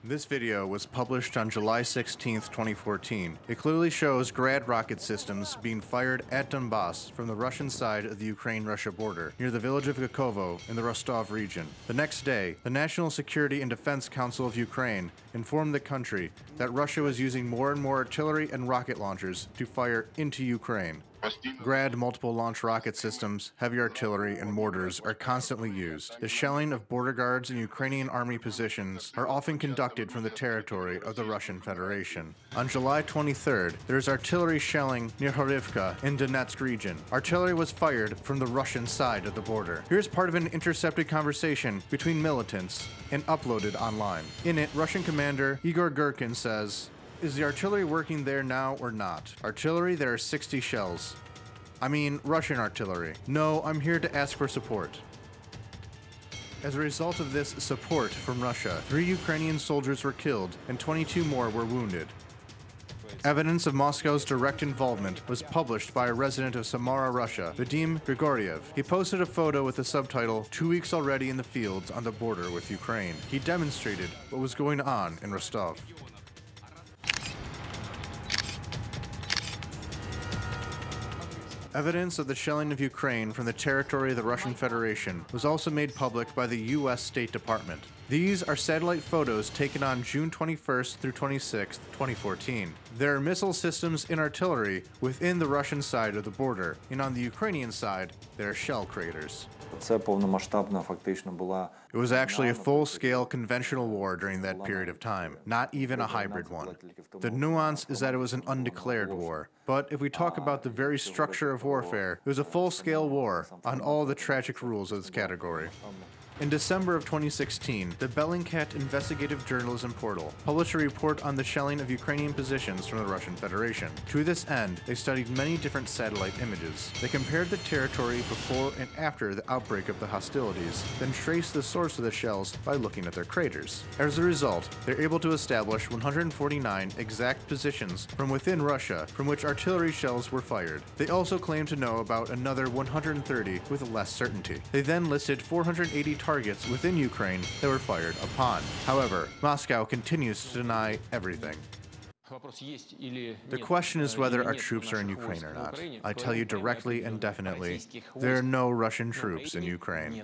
This video was published on July 16, 2014. It clearly shows Grad rocket systems being fired at Donbas from the Russian side of the Ukraine-Russia border, near the village of Gakovo in the Rostov region. The next day, the National Security and Defense Council of Ukraine informed the country that Russia was using more and more artillery and rocket launchers to fire into Ukraine. Grad multiple launch rocket systems, heavy artillery, and mortars are constantly used. The shelling of border guards and Ukrainian army positions are often conducted from the territory of the Russian Federation. On July 23rd, there is artillery shelling near Horivka in Donetsk region. Artillery was fired from the Russian side of the border. Here's part of an intercepted conversation between militants and uploaded online. In it, Russian commander Igor Gherkin says, "Is the artillery working there now or not? Artillery, there are 60 shells. I mean, Russian artillery. No, I'm here to ask for support." As a result of this support from Russia, 3 Ukrainian soldiers were killed and 22 more were wounded. Evidence of Moscow's direct involvement was published by a resident of Samara, Russia, Vadim Grigoriev. He posted a photo with the subtitle, "2 weeks already in the fields on the border with Ukraine." He demonstrated what was going on in Rostov. Evidence of the shelling of Ukraine from the territory of the Russian Federation was also made public by the U.S. State Department. These are satellite photos taken on June 21st through 26th, 2014. There are missile systems and artillery within the Russian side of the border, and on the Ukrainian side, there are shell craters. It was actually a full-scale conventional war during that period of time, not even a hybrid one. The nuance is that it was an undeclared war. But if we talk about the very structure of warfare, it was a full-scale war on all the tragic rules of this category. In December of 2016, the Bellingcat investigative journalism portal published a report on the shelling of Ukrainian positions from the Russian Federation. To this end, they studied many different satellite images. They compared the territory before and after the outbreak of the hostilities, then traced the source of the shells by looking at their craters. As a result, they're able to establish 149 exact positions from within Russia from which artillery shells were fired. They also claim to know about another 130 with less certainty. They then listed 480 targets within Ukraine that were fired upon. However, Moscow continues to deny everything. The question is whether our troops are in Ukraine or not. I tell you directly and definitely, there are no Russian troops in Ukraine.